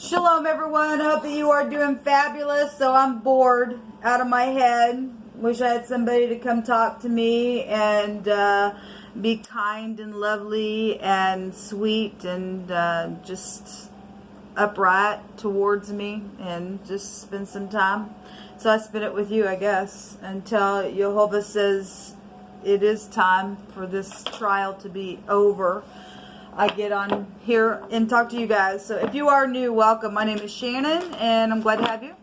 Shalom everyone, hope that you are doing fabulous. So I'm bored out of my head. Wish I had somebody to come talk to me and be kind and lovely and sweet and just upright towards me and just spend some time. So I spend it with you, I guess, until Jehovah says it is time for this trial to be over. I get on here and talk to you guys. So if you are new, welcome. My name is Shannon and I'm glad to have you.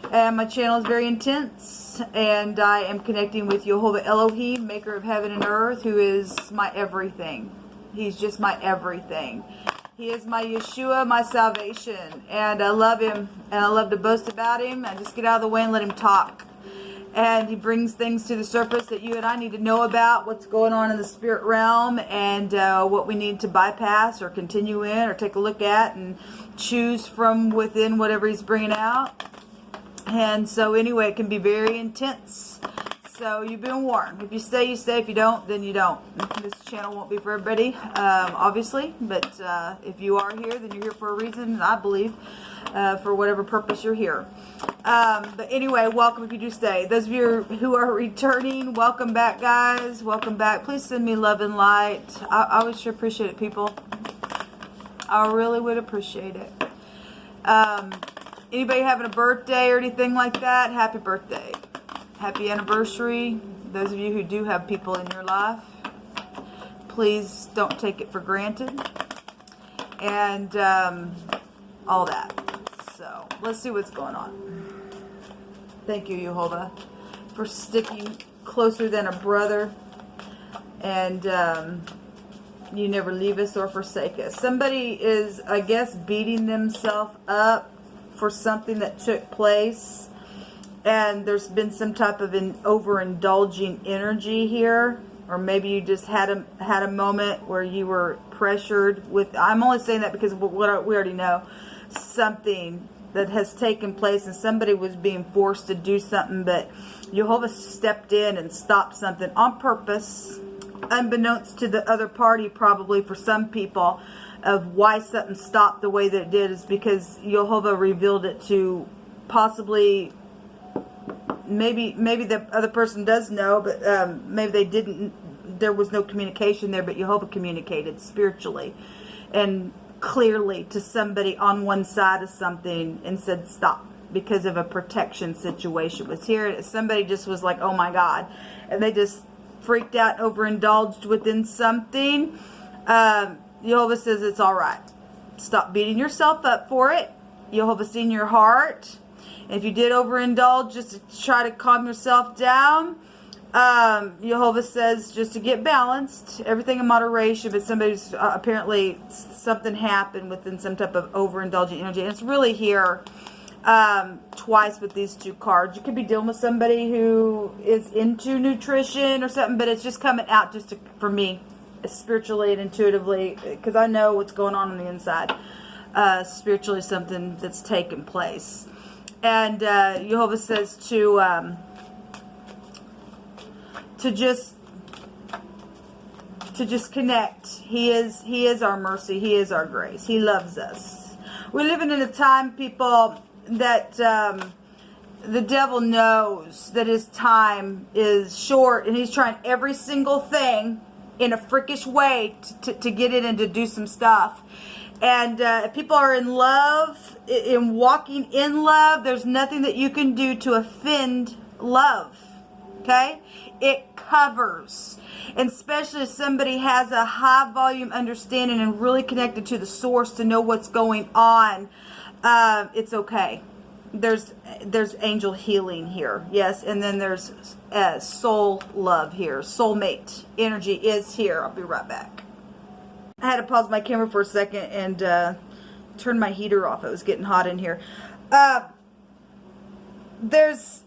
And my channel is very intense and I am connecting with Jehovah Elohim, maker of heaven and earth, who is my everything. He's just my everything. He is my Yeshua, my salvation, and I love him and I love to boast about him. I just get out of the way and let him talk. And he brings things to the surface that you and I need to know about, what's going on in the spirit realm, and what we need to bypass or continue in or take a look at and choose from within whatever he's bringing out. And so anyway, it can be very intense. So you've been warned. If you stay, you stay. If you don't, then you don't. This channel won't be for everybody, obviously. But if you are here, then you're here for a reason, I believe, for whatever purpose you're here. But anyway, welcome if you do stay. Those of you who are returning, welcome back, guys. Welcome back. Please send me love and light. I would sure appreciate it, people. I really would appreciate it. Anybody having a birthday or anything like that? Happy birthday. Happy anniversary. Those of you who do have people in your life, please don't take it for granted. And all that. So let's see what's going on. Thank you, Jehovah, for sticking closer than a brother. And you never leave us or forsake us. Somebody is, I guess, beating themselves up for something that took place. And there's been some type of overindulging energy here. Or maybe you just had a moment where you were pressured with, I'm only saying that because of what we already know. Something that has taken place and somebody was being forced to do something, but Jehovah stepped in and stopped something on purpose, unbeknownst to the other party, probably for some people, of why something stopped the way that it did is because Jehovah revealed it to possibly, maybe the other person does know, but maybe they didn't, there was no communication there, but Jehovah communicated spiritually and clearly to somebody on one side of something and said stop because of a protection situation was here. Somebody just was like, oh my God, and they just freaked out, overindulged within something. Jehovah says it's all right. Stop beating yourself up for it. Jehovah's seen your heart. And if you did overindulge, just to try to calm yourself down, Jehovah says just to get balanced, everything in moderation, but somebody's apparently something happened within some type of overindulgent energy. And it's really here twice with these two cards. You could be dealing with somebody who is into nutrition or something, but it's just coming out just to, for me, spiritually and intuitively, because I know what's going on the inside. Spiritually, something that's taken place. And Jehovah says to just connect. He is our mercy. He is our grace. He loves us. We're living in a time, people, that the devil knows that his time is short, and he's trying every single thing in a freakish way to get in and to do some stuff. And if people are in love, in walking in love, there's nothing that you can do to offend love. Okay? It covers. And especially if somebody has a high volume understanding and really connected to the source to know what's going on, it's okay. There's angel healing here. Yes. And then there's soul love here. Soulmate energy is here. I'll be right back. I had to pause my camera for a second and turn my heater off. It was getting hot in here. There's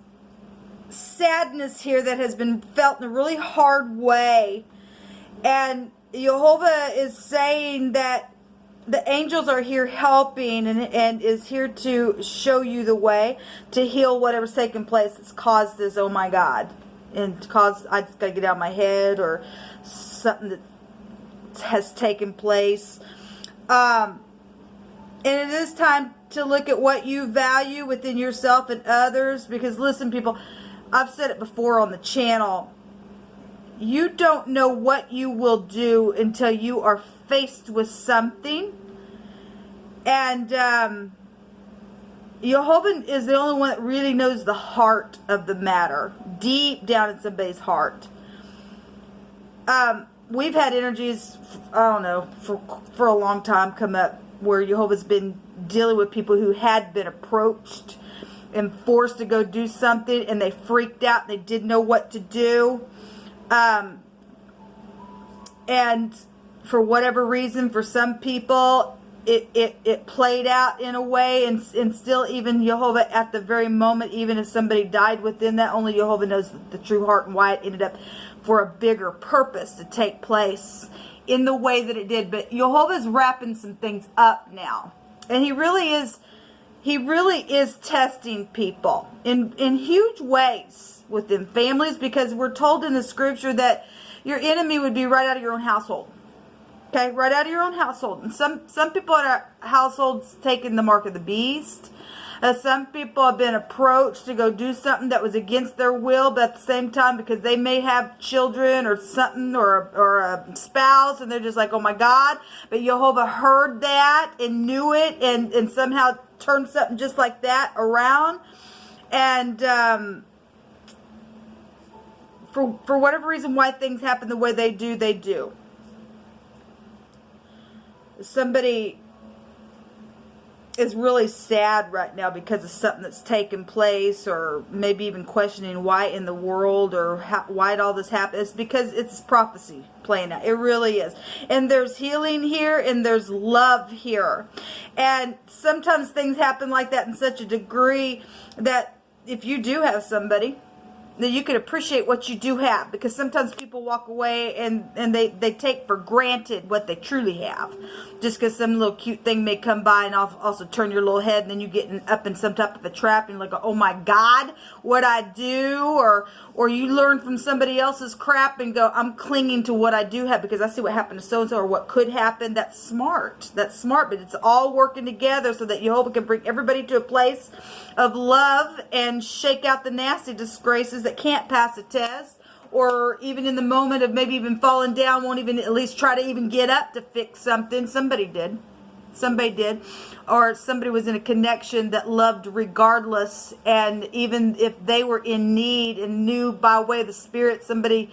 sadness here that has been felt in a really hard way. And Jehovah is saying that the angels are here helping and is here to show you the way to heal whatever's taken place that's caused this, oh my God. And caused, I just got to get out of my head or something that has taken place. And it is time to look at what you value within yourself and others. Because listen, people, I've said it before on the channel. You don't know what you will do until you are faced with something. And Jehovah is the only one that really knows the heart of the matter. Deep down in somebody's heart. We've had energies, I don't know, for a long time come up where Jehovah's been dealing with people who had been approached and forced to go do something, and they freaked out. They didn't know what to do. And for whatever reason, for some people, it played out in a way, and still even Jehovah at the very moment, even if somebody died within that, only Jehovah knows the true heart and why it ended up for a bigger purpose to take place in the way that it did. But Jehovah's wrapping some things up now. And he really is testing people in huge ways within families, because we're told in the scripture that your enemy would be right out of your own household. Okay, right out of your own household. And some people in our households taking the mark of the beast. Some people have been approached to go do something that was against their will, but at the same time, because they may have children or something, or a spouse, and they're just like, oh my God. But Jehovah heard that and knew it, and somehow turned something just like that around. And for whatever reason, why things happen the way they do, they do. Somebody is really sad right now because of something that's taken place, or maybe even questioning why in the world, or why did all this happen. It's because it's prophecy playing out. It really is. And there's healing here, and there's love here. And sometimes things happen like that in such a degree that if you do have somebody, that you can appreciate what you do have, because sometimes people walk away and they take for granted what they truly have, just because some little cute thing may come by and also turn your little head, and then you get up in some type of a trap, and you're like, oh my God, what I do, or you learn from somebody else's crap and go, I'm clinging to what I do have because I see what happened to so-and-so, or what could happen. That's smart. That's smart, but it's all working together so that Jehovah can bring everybody to a place of love and shake out the nasty disgraces that can't pass a test, or even in the moment of maybe even falling down, won't even at least try to even get up to fix something. Somebody did. Or somebody was in a connection that loved regardless, and even if they were in need and knew by way of the Spirit, somebody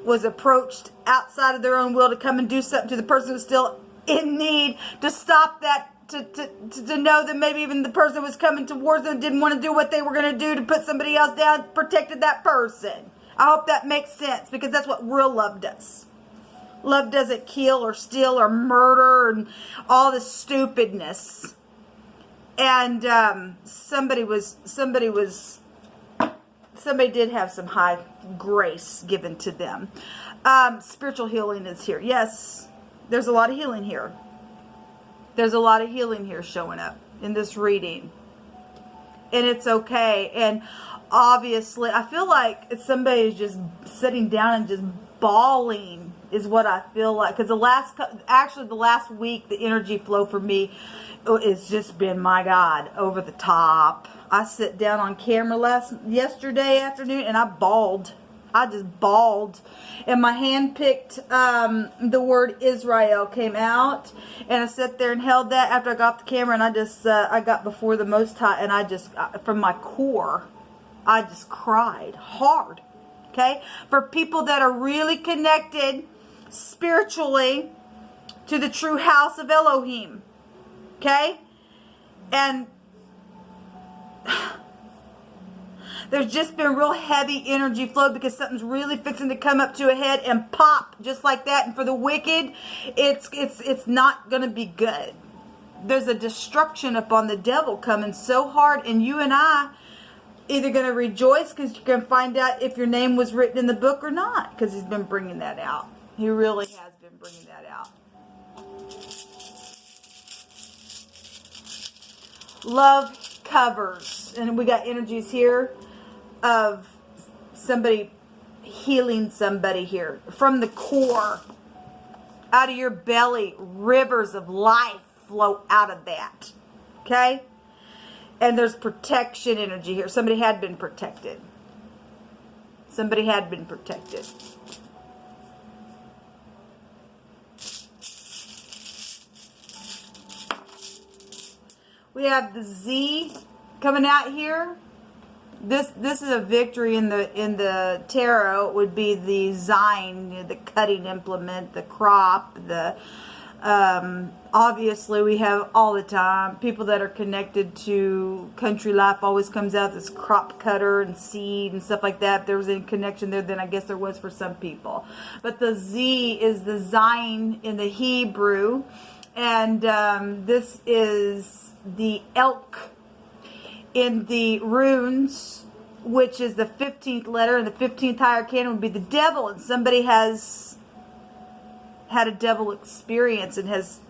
was approached outside of their own will to come and do something to the person who's still in need, to stop that, to know that maybe even the person was coming towards them didn't want to do what they were going to do to put somebody else down, protected that person. I hope that makes sense, because that's what real love does. Love doesn't kill or steal or murder and all this stupidness. And somebody did have some high grace given to them. Spiritual healing is here. Yes, there's a lot of healing here. There's a lot of healing here showing up in this reading. And it's okay. And obviously, I feel like somebody is just sitting down and just bawling is what I feel like. Because the last week, the energy flow for me has just been, my God, over the top. I sat down on camera yesterday afternoon and I bawled. I just bawled, and my hand picked the word Israel came out, and I sat there and held that after I got off the camera, and I got before the Most High, and I just from my core, I just cried hard. Okay, for people that are really connected spiritually to the true house of Elohim. Okay, and there's just been real heavy energy flow because something's really fixing to come up to a head and pop just like that. And for the wicked, it's not going to be good. There's a destruction upon the devil coming so hard, and you and I either going to rejoice because you're going to find out if your name was written in the book or not, because he's been bringing that out. He really has been bringing that out. Love covers, and we got energies here of somebody healing somebody here from the core, out of your belly, rivers of life flow out of that. Okay? And there's protection energy here. Somebody had been protected. Somebody had been protected. We have the Z coming out here. This is a victory in the tarot. It would be the Zine, the cutting implement, the crop, the obviously we have all the time people that are connected to country life always comes out this crop cutter and seed and stuff like that. If there was any connection there, then I guess there was for some people. But the Z is the Zine in the Hebrew, and this is the elk in the runes, which is the 15th letter, and the 15th higher canon would be the devil, and somebody has had a devil experience and has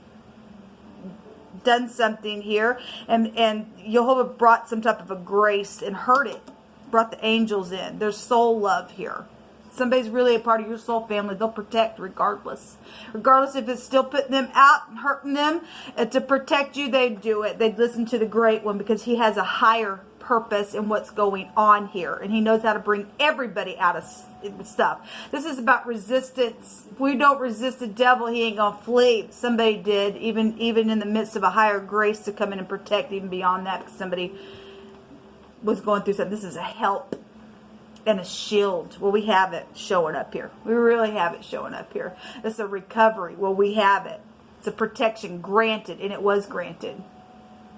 done something here, and Jehovah brought some type of a grace and heard it, brought the angels in. There's soul love here. Somebody's really a part of your soul family. They'll protect regardless if it's still putting them out and hurting them. To protect you, they'd do it. They'd listen to the great one, because he has a higher purpose in what's going on here, and he knows how to bring everybody out of stuff. This is about resistance. If we don't resist the devil, he ain't gonna flee. Somebody did, even in the midst of a higher grace to come in and protect, even beyond that, because somebody was going through something. This is a help and a shield. Well, we have it showing up here. We really have it showing up here. It's a recovery. Well, we have it. It's a protection granted, and it was granted.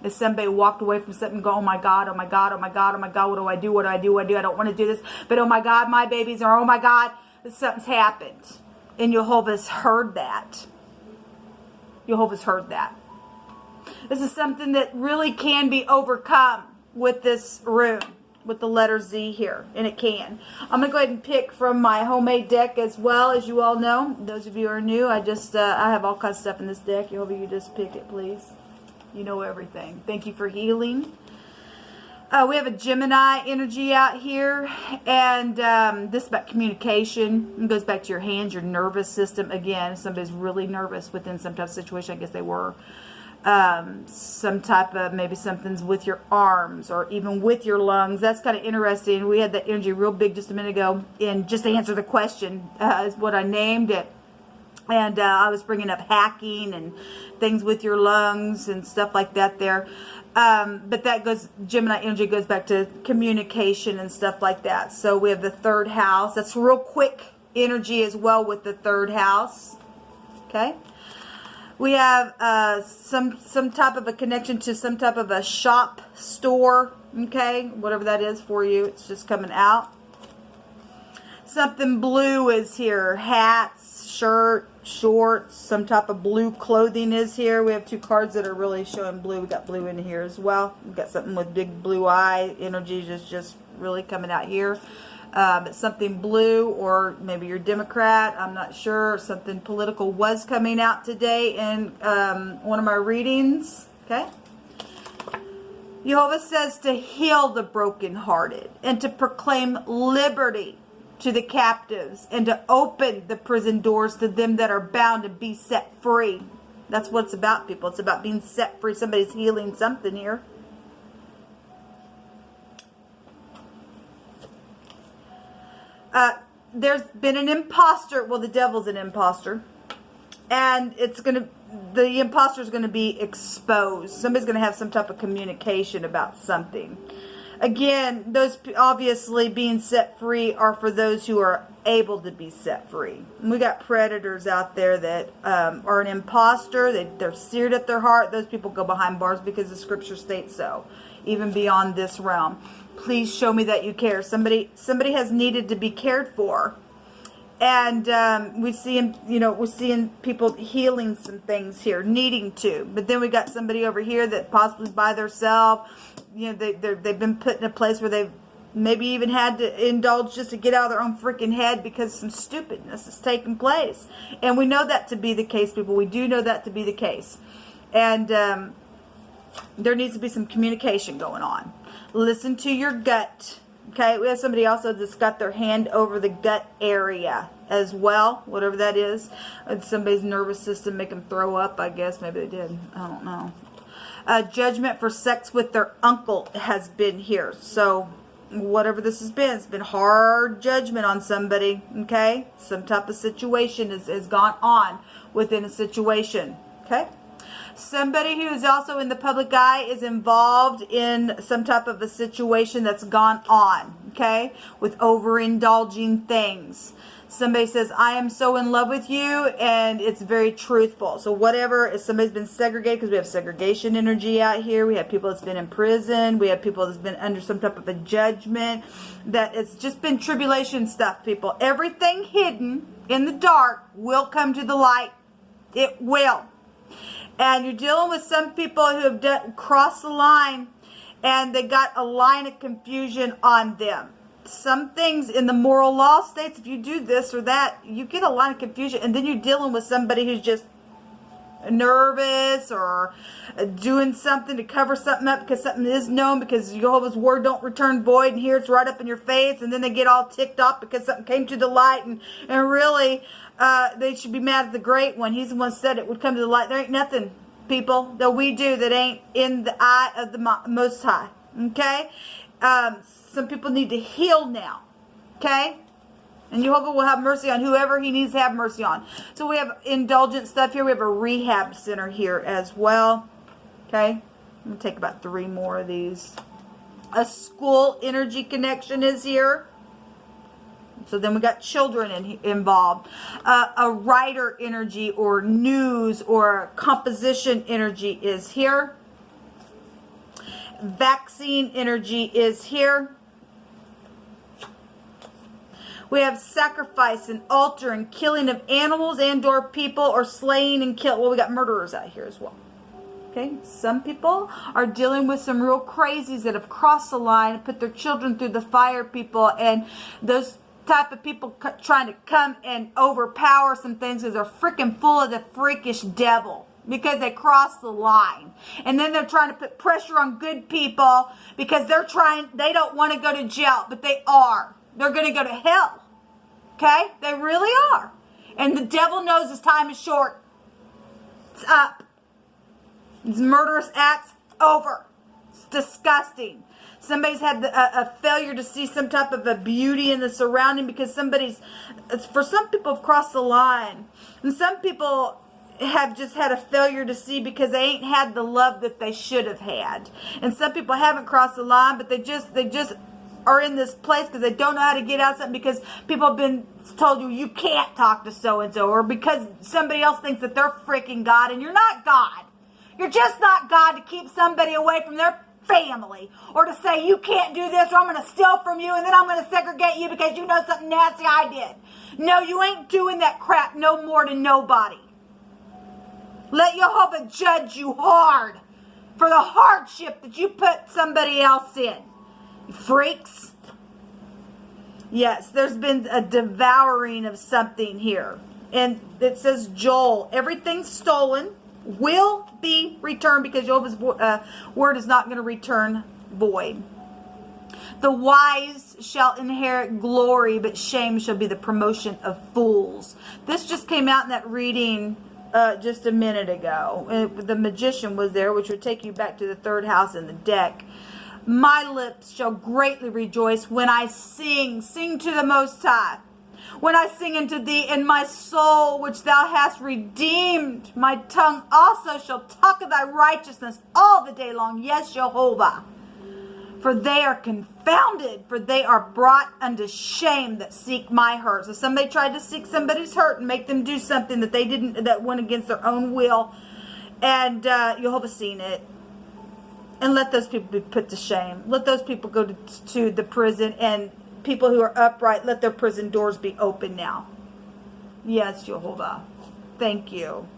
If somebody walked away from something and go, oh my God, oh my God, oh my God, oh my God, what do I do, what do I do, what do I do, I don't want to do this, but oh my God, my babies are, oh my God, something's happened. And Jehovah's heard that. Jehovah's heard that. This is something that really can be overcome with this rune, with the letter Z here, and it can. I'm going to go ahead and pick from my homemade deck as well. As you all know, those of you who are new, I have all kinds of stuff in this deck. Jehovah, you just pick it, please. You know everything. Thank you for healing. We have a Gemini energy out here, and this is about communication. It goes back to your hands, your nervous system. Again, if somebody's really nervous within some type of situation, I guess they were. Some type of, maybe something's with your arms or even with your lungs. That's kind of interesting. We had that energy real big just a minute ago, and just to answer the question is what I named it. And I was bringing up hacking and things with your lungs and stuff like that there. But that goes, Gemini energy goes back to communication and stuff like that. So we have the third house. That's real quick energy as well with the third house. Okay. We have some type of a connection to some type of a shop, store. Okay. Whatever that is for you. It's just coming out. Something blue is here. Hats, shirt, shorts, some type of blue clothing is here. We have two cards that are really showing blue. We got blue in here as well. We got something with big blue eye energy just really coming out here. But something blue, or maybe you're Democrat, I'm not sure. Something political was coming out today in one of my readings. Okay. Jehovah says to heal the brokenhearted and to proclaim liberty to the captives, and to open the prison doors to them that are bound and be set free. That's what it's about, people. It's about being set free. Somebody's healing something here. There's been an imposter. Well, the devil's an imposter. And the imposter is going to be exposed. Somebody's going to have some type of communication about something. Again, those obviously being set free are for those who are able to be set free. And we got predators out there that are an imposter. They're seared at their heart. Those people go behind bars because the scripture states so, even beyond this realm. Please show me that you care. Somebody has needed to be cared for. And we're seeing people healing some things here, needing to. But then we got somebody over here that possibly by themselves, they've been put in a place where they've maybe even had to indulge just to get out of their own freaking head because some stupidness is taking place. And we know that to be the case, people. We do know that to be the case. And there needs to be some communication going on. Listen to your gut. Okay, we have somebody also that's got their hand over the gut area as well, whatever that is. It's somebody's nervous system make them throw up, I guess. Maybe they did. I don't know. Judgment for sex with their uncle has been here. So whatever this has been, it's been hard judgment on somebody. Okay, some type of situation has gone on within a situation. Okay. Somebody who is also in the public eye is involved in some type of a situation that's gone on, okay, with overindulging things. Somebody says, I am so in love with you, and it's very truthful. So whatever, if somebody's been segregated, because we have segregation energy out here, we have people that's been in prison, we have people that's been under some type of a judgment, that it's just been tribulation stuff, people. Everything hidden in the dark will come to the light. It will. And you're dealing with some people who have crossed the line, and they got a line of confusion on them. Some things in the moral law states, if you do this or that, you get a line of confusion, and then you're dealing with somebody who's just nervous or doing something to cover something up because something is known, because Jehovah's word don't return void, and here it's right up in your face, and then they get all ticked off because something came to the light, and really they should be mad at the great one. He's the one said it would come to the light. There ain't nothing, people, that we do that ain't in the eye of the Most High. Okay? Some people need to heal now. Okay? And Jehovah will have mercy on whoever he needs to have mercy on. So we have indulgent stuff here. We have a rehab center here as well. Okay? I'm going to take about 3 more of these. A school energy connection is here. So then we got children involved. A writer energy or news or composition energy is here. Vaccine energy is here. We have sacrifice and altar and killing of animals and or people, or slaying and kill. Well, we got murderers out here as well. Okay, some people are dealing with some real crazies that have crossed the line and put their children through the fire, people, and those type of people trying to come and overpower some things because they're freaking full of the freakish devil, because they crossed the line. And then they're trying to put pressure on good people because they don't want to go to jail, but they are. They're going to go to hell. Okay? They really are. And the devil knows his time is short. It's up. These murderous acts, over. It's disgusting. Somebody's had a failure to see some type of a beauty in the surrounding, because for some people have crossed the line. And some people have just had a failure to see because they ain't had the love that they should have had. And some people haven't crossed the line, but they just are in this place because they don't know how to get out something, because people have been told you can't talk to so-and-so, or because somebody else thinks that they're freaking God, and you're not God. You're just not God to keep somebody away from their family, or to say you can't do this, or I'm going to steal from you, and then I'm going to segregate you because you know something nasty I did. No, you ain't doing that crap no more to nobody. Let Jehovah judge you hard for the hardship that you put somebody else in. You freaks. Yes, there's been a devouring of something here. And it says Joel, everything stolen will be returned, because Jehovah's word is not going to return void. The wise shall inherit glory, but shame shall be the promotion of fools. This just came out in that reading just a minute ago. The magician was there, which would take you back to the 3rd house in the deck. My lips shall greatly rejoice when I sing to the Most High. When I sing unto thee in my soul, which thou hast redeemed, my tongue also shall talk of thy righteousness all the day long. Yes, Jehovah. For they are confounded, for they are brought unto shame that seek my hurt. So somebody tried to seek somebody's hurt and make them do something that they didn't, that went against their own will. And Jehovah's seen it. And let those people be put to shame. Let those people go to the prison, and people who are upright, let their prison doors be open now. Yes, Jehovah. Thank you.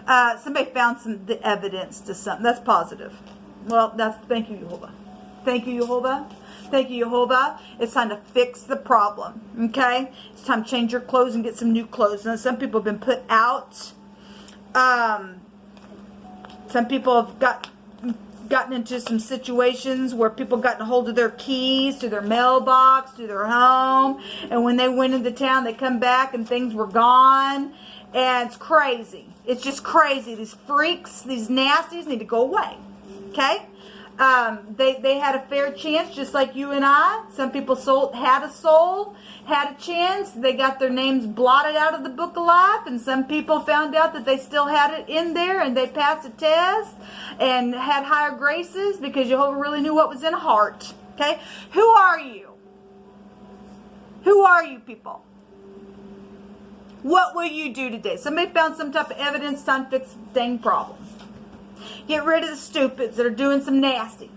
Somebody found the evidence to something. That's positive. Well, thank you, Jehovah. Thank you, Jehovah. Thank you, Jehovah. It's time to fix the problem. Okay? It's time to change your clothes and get some new clothes. And some people have been put out. Some people have got gotten into some situations where people gotten a hold of their keys to their mailbox, to their home, and when they went into town, they come back and things were gone, and it's crazy. It's just crazy. These freaks, these nasties need to go away. Okay? They had a fair chance, just like you and I. Some people had a soul, had a chance. They got their names blotted out of the book of life, and some people found out that they still had it in there, and they passed a test and had higher graces because Jehovah really knew what was in a heart. Okay? Who are you? Who are you, people? What will you do today? Somebody found some type of evidence, time to fix the dang problem. Get rid of the stupids that are doing some nasty.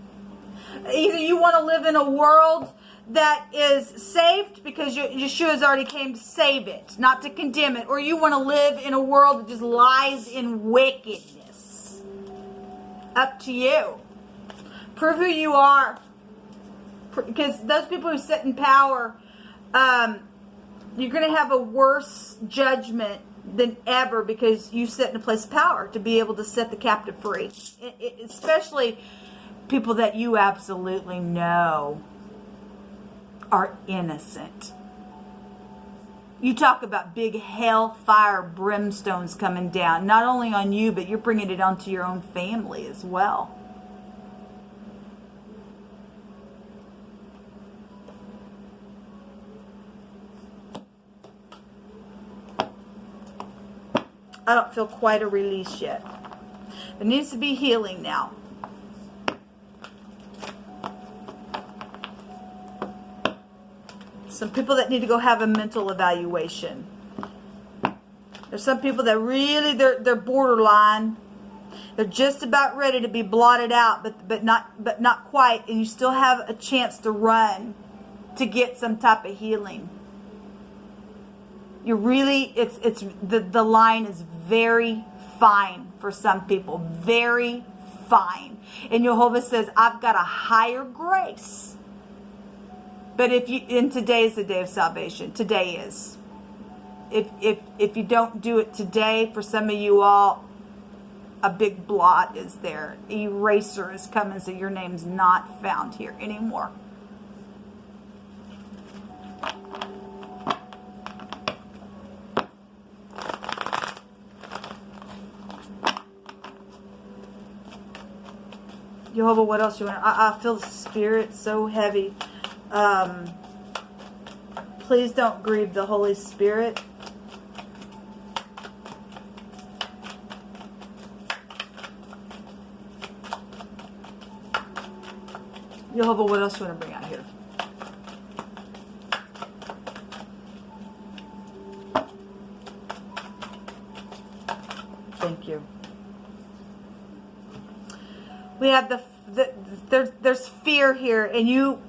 Either you want to live in a world that is saved because Yeshua's already came to save it, not to condemn it, or you want to live in a world that just lies in wickedness. Up to you. Prove who you are. Because those people who sit in power, you're going to have a worse judgment than ever because you sit in a place of power to be able to set the captive free. Especially people that you absolutely know are innocent. You talk about big hellfire brimstones coming down, not only on you, but you're bringing it onto your own family as well. I don't feel quite a release yet. There needs to be healing now. Some people that need to go have a mental evaluation. There's some people that really, they're borderline. They're just about ready to be blotted out, but not quite. And you still have a chance to run to get some type of healing. You really, the line is very fine for some people. Very fine. And Jehovah says, I've got a higher grace. But and today is the day of salvation. Today is. If you don't do it today, for some of you all, a big blot is there. Eraser is coming, so your name's not found here anymore. Jehovah, what else you want? I feel the spirit so heavy. Please don't grieve the Holy Spirit. Jehovah, what else you want to bring out here? Thank you. We have there's fear here, and you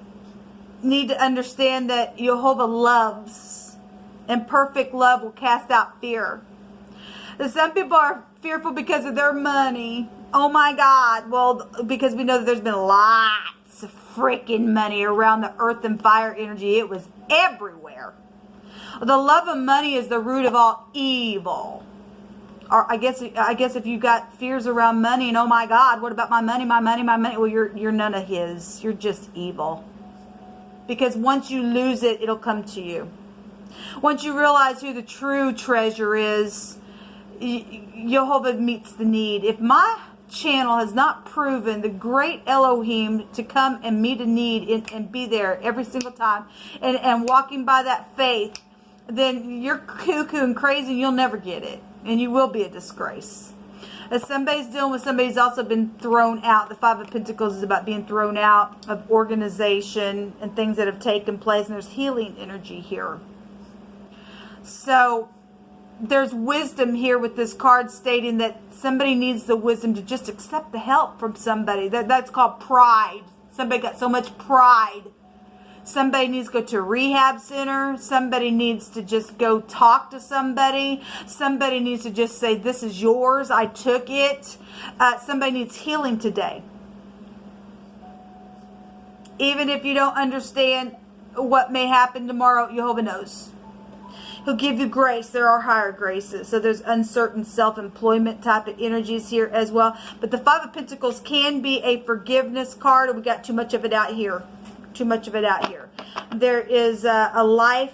need to understand that Jehovah loves, and perfect love will cast out fear. Some people are fearful because of their money. Oh my God. Well, because we know that there's been lots of freaking money around the earth and fire energy. It was everywhere. The love of money is the root of all evil. Or I guess if you got fears around money and oh my God, what about my money, my money, my money? Well, you're none of his. You're just evil. Because once you lose it, it'll come to you. Once you realize who the true treasure is, Jehovah meets the need. If my channel has not proven the great Elohim to come and meet a need and be there every single time and walking by that faith, then you're cuckoo and crazy and you'll never get it. And you will be a disgrace. As somebody's dealing with somebody who's also been thrown out. The Five of Pentacles is about being thrown out of organization and things that have taken place. And there's healing energy here. So there's wisdom here with this card stating that somebody needs the wisdom to just accept the help from somebody. That's called pride. Somebody got so much pride. Somebody needs to go to a rehab center. Somebody needs to just go talk to somebody. Somebody needs to just say, this is yours. I took it. Somebody needs healing today. Even if you don't understand what may happen tomorrow, Jehovah knows. He'll give you grace. There are higher graces. So there's uncertain self-employment type of energies here as well. But the Five of Pentacles can be a forgiveness card. And we got too much of it out here. Too much of it out here. There is a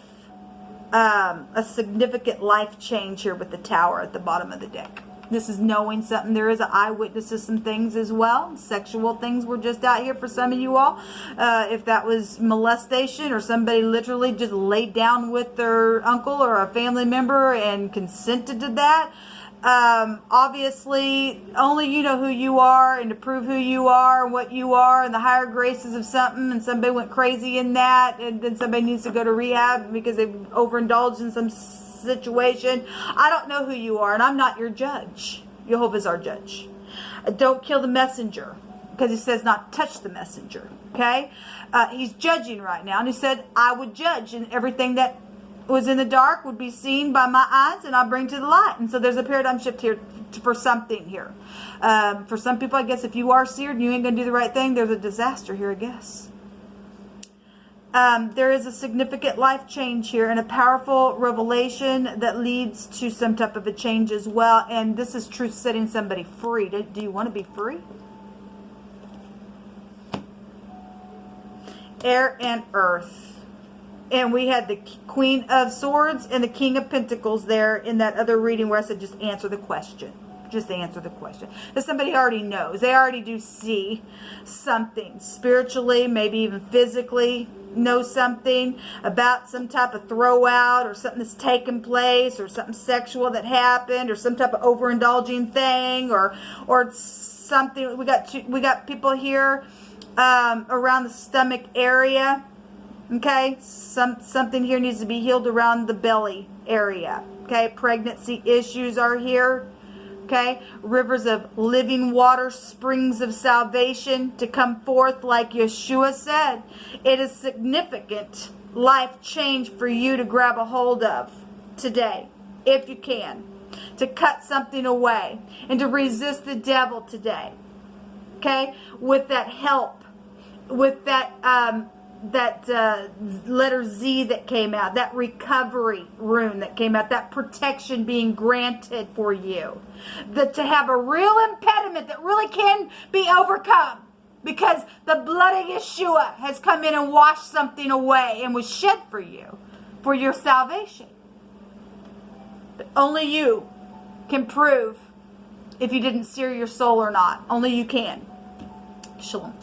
significant life change here with the Tower at the bottom of the deck. This is knowing something. There is an eyewitness to some things as well. Sexual things were just out here for some of you all. If that was molestation or somebody literally just laid down with their uncle or a family member and consented to that. Obviously, only you know who you are, and to prove who you are and what you are and the higher graces of something, and somebody went crazy in that, and then somebody needs to go to rehab because they've overindulged in some situation. I don't know who you are, and I'm not your judge. Jehovah's our judge. Don't kill the messenger, because he says not touch the messenger. Okay? He's judging right now, and he said, I would judge, and everything that was in the dark would be seen by my eyes, and I bring to the light. And so there's a paradigm shift here for something here. For some people, I guess, if you are seared and you ain't going to do the right thing, there's a disaster here, I guess. There is a significant life change here and a powerful revelation that leads to some type of a change as well. And this is truth setting somebody free. Do you want to be free? Air and earth. And we had the Queen of Swords and the King of Pentacles there in that other reading where I said just answer the question. Just answer the question. That somebody already knows. They already do see something spiritually, maybe even physically, know something about some type of throwout or something that's taken place or something sexual that happened or some type of overindulging thing or something. We got people here around the stomach area. Okay, something here needs to be healed around the belly area. Okay, pregnancy issues are here. Okay, rivers of living water, springs of salvation to come forth like Yeshua said. It is significant life change for you to grab a hold of today, if you can. To cut something away and to resist the devil today. Okay, with that help, with that letter Z that came out, that recovery rune that came out, that protection being granted for you. To have a real impediment that really can be overcome because the blood of Yeshua has come in and washed something away and was shed for you, for your salvation. But only you can prove if you didn't sear your soul or not. Only you can. Shalom.